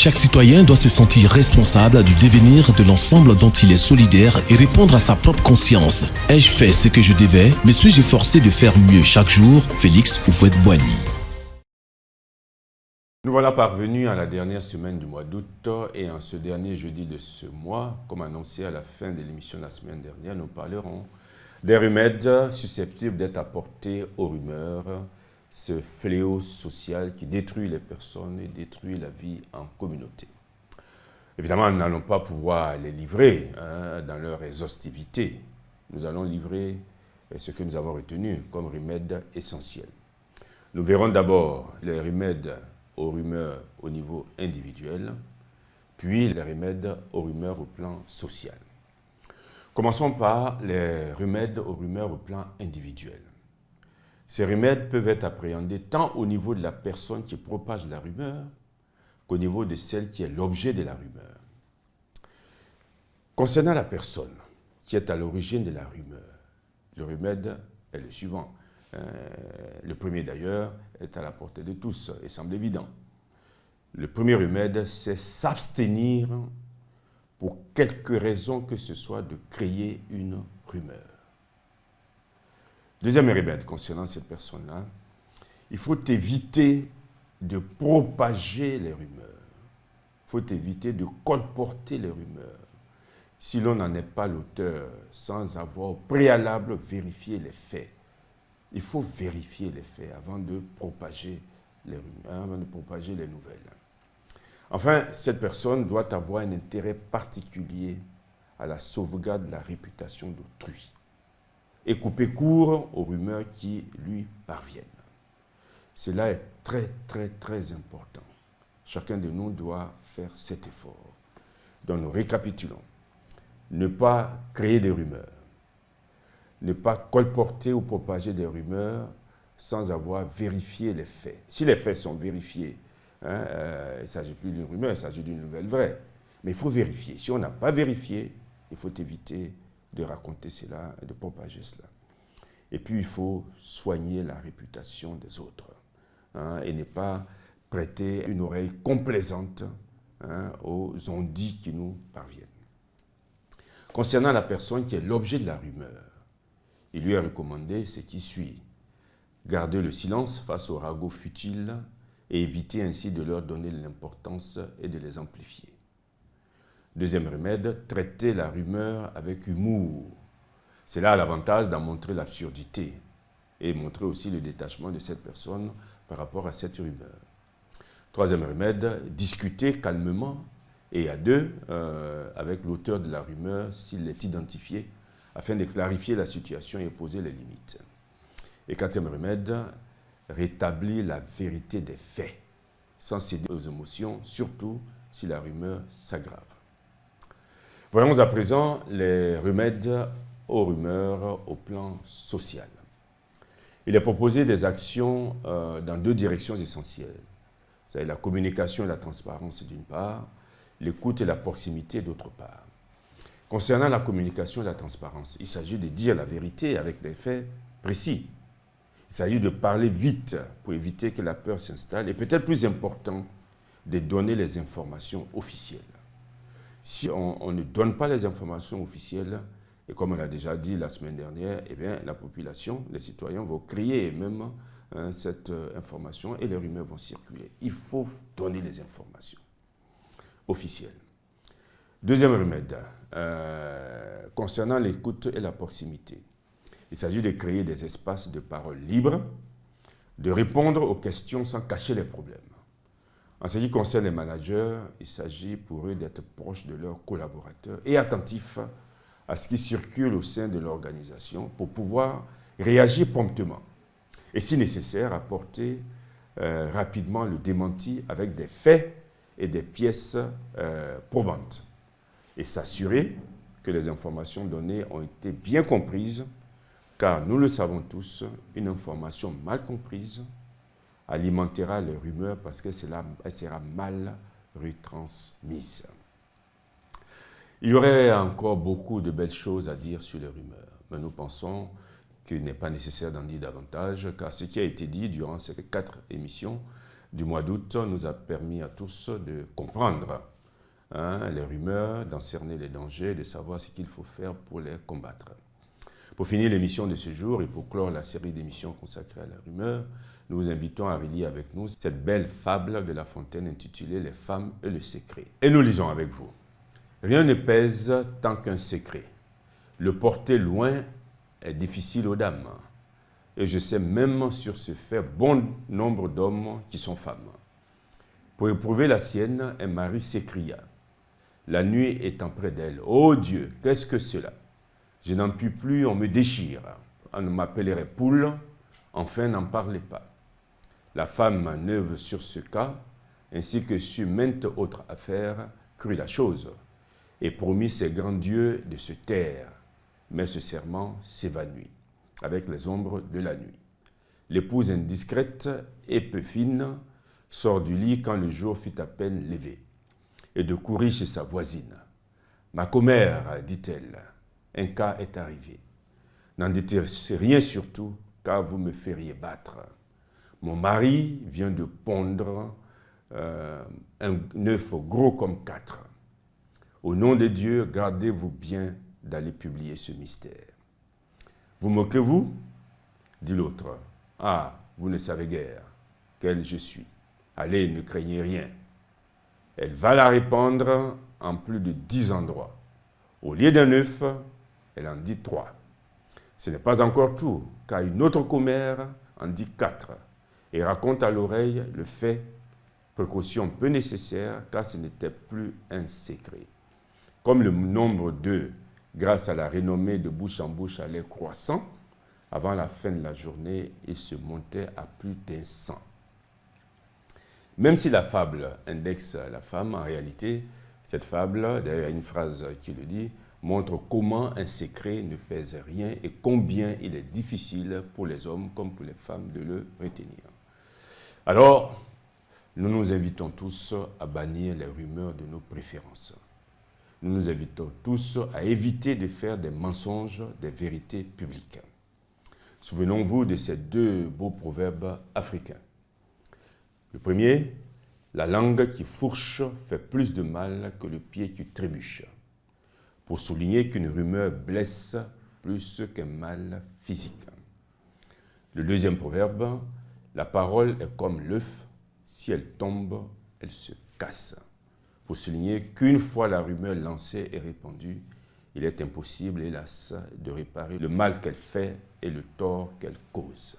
Chaque citoyen doit se sentir responsable du devenir de l'ensemble dont il est solidaire et répondre à sa propre conscience. Ai-je fait ce que je devais? Me suis-je efforcé de faire mieux chaque jour? Félix Houphouët-Boigny. Nous voilà parvenus à la dernière semaine du mois d'août et en ce dernier jeudi de ce mois, comme annoncé à la fin de l'émission la semaine dernière, nous parlerons des remèdes susceptibles d'être apportés aux rumeurs, ce fléau social qui détruit les personnes et détruit la vie en communauté. Évidemment, nous n'allons pas pouvoir les livrer dans leur exhaustivité. Nous allons livrer ce que nous avons retenu comme remèdes essentiels. Nous verrons d'abord les remèdes aux rumeurs au niveau individuel, puis les remèdes aux rumeurs au plan social. Commençons par les remèdes aux rumeurs au plan individuel. Ces remèdes peuvent être appréhendés tant au niveau de la personne qui propage la rumeur qu'au niveau de celle qui est l'objet de la rumeur. Concernant la personne qui est à l'origine de la rumeur, le remède est le suivant. Le premier d'ailleurs est à la portée de tous et semble évident. Le premier remède, c'est s'abstenir pour quelque raison que ce soit de créer une rumeur. Deuxième remède concernant cette personne-là, il faut éviter de propager les rumeurs. Il faut éviter de colporter les rumeurs si l'on n'en est pas l'auteur sans avoir au préalable vérifié les faits. Il faut vérifier les faits avant de propager les rumeurs, avant de propager les nouvelles. Enfin, cette personne doit avoir un intérêt particulier à la sauvegarde de la réputation d'autrui et couper court aux rumeurs qui lui parviennent. Cela est très, très, très important. Chacun de nous doit faire cet effort. Donc, nous récapitulons. Ne pas créer des rumeurs. Ne pas colporter ou propager des rumeurs sans avoir vérifié les faits. Si les faits sont vérifiés, il ne s'agit plus d'une rumeur, il s'agit d'une nouvelle vraie. Mais il faut vérifier. Si on n'a pas vérifié, il faut éviter de raconter cela et de propager cela. Et puis, il faut soigner la réputation des autres et ne pas prêter une oreille complaisante aux on-dit qui nous parviennent. Concernant la personne qui est l'objet de la rumeur, il lui est recommandé ce qui suit. Garder le silence face aux ragots futiles et éviter ainsi de leur donner de l'importance et de les amplifier. Deuxième remède, traiter la rumeur avec humour. C'est là l'avantage d'en montrer l'absurdité et montrer aussi le détachement de cette personne par rapport à cette rumeur. Troisième remède, discuter calmement et à deux avec l'auteur de la rumeur s'il est identifié afin de clarifier la situation et poser les limites. Et quatrième remède, rétablir la vérité des faits sans céder aux émotions, surtout si la rumeur s'aggrave. Voyons à présent les remèdes aux rumeurs au plan social. Il est proposé des actions dans deux directions essentielles. C'est la communication et la transparence d'une part, l'écoute et la proximité d'autre part. Concernant la communication et la transparence, il s'agit de dire la vérité avec des faits précis. Il s'agit de parler vite pour éviter que la peur s'installe et peut-être plus important, de donner les informations officielles. Si on ne donne pas les informations officielles, et comme on l'a déjà dit la semaine dernière, eh bien, la population, les citoyens vont crier même cette information et les rumeurs vont circuler. Il faut donner les informations officielles. Deuxième remède, concernant l'écoute et la proximité. Il s'agit de créer des espaces de parole libres, de répondre aux questions sans cacher les problèmes. En ce qui concerne les managers, il s'agit pour eux d'être proches de leurs collaborateurs et attentifs à ce qui circule au sein de l'organisation pour pouvoir réagir promptement. Et si nécessaire, apporter rapidement le démenti avec des faits et des pièces probantes. Et s'assurer que les informations données ont été bien comprises, car nous le savons tous, une information mal comprise alimentera les rumeurs parce qu'elle sera mal retransmise. Il y aurait encore beaucoup de belles choses à dire sur les rumeurs, mais nous pensons qu'il n'est pas nécessaire d'en dire davantage, car ce qui a été dit durant ces 4 émissions du mois d'août nous a permis à tous de comprendre les rumeurs, d'en cerner les dangers, de savoir ce qu'il faut faire pour les combattre. Pour finir l'émission de ce jour et pour clore la série d'émissions consacrées à la rumeur, nous vous invitons à relire avec nous cette belle fable de La Fontaine intitulée « Les femmes et le secret ». Et nous lisons avec vous. « Rien ne pèse tant qu'un secret. Le porter loin est difficile aux dames. Et je sais même sur ce fait bon nombre d'hommes qui sont femmes. Pour éprouver la sienne, un mari s'écria. La nuit étant près d'elle, « Ô Dieu, qu'est-ce que cela? Je n'en puis plus, on me déchire. On m'appellerait poule, enfin n'en parlez pas. » La femme neuve sur ce cas, ainsi que sur maintes autres affaires, crut la chose et promit ses grands dieux de se taire. Mais ce serment s'évanouit avec les ombres de la nuit. L'épouse indiscrète et peu fine sort du lit quand le jour fut à peine levé et de courir chez sa voisine. « Ma commère, dit-elle, un cas est arrivé. N'en dites rien surtout, car vous me feriez battre. Mon mari vient de pondre un œuf gros comme 4. Au nom de Dieu, gardez-vous bien d'aller publier ce mystère. » « Vous moquez-vous » dit l'autre. « Ah, vous ne savez guère quel je suis. Allez, ne craignez rien. » Elle va la répandre en plus de 10 endroits. Au lieu d'un œuf, elle en dit 3. Ce n'est pas encore tout, car une autre commère en dit 4 et raconte à l'oreille le fait, précaution peu nécessaire, car ce n'était plus un secret. Comme le nombre 2, grâce à la renommée de bouche en bouche, allait croissant, avant la fin de la journée, il se montait à plus d'100. Même si la fable indexe la femme, en réalité, cette fable, d'ailleurs il y a une phrase qui le dit, montre comment un secret ne pèse rien et combien il est difficile pour les hommes comme pour les femmes de le retenir. Alors, nous nous invitons tous à bannir les rumeurs de nos préférences. Nous nous invitons tous à éviter de faire des mensonges, des vérités publiques. Souvenons-vous de ces 2 beaux proverbes africains. Le premier, la langue qui fourche fait plus de mal que le pied qui trébuche, pour souligner qu'une rumeur blesse plus qu'un mal physique. Le deuxième proverbe, la parole est comme l'œuf, si elle tombe, elle se casse, pour souligner qu'une fois la rumeur lancée et répandue, il est impossible, hélas, de réparer le mal qu'elle fait et le tort qu'elle cause.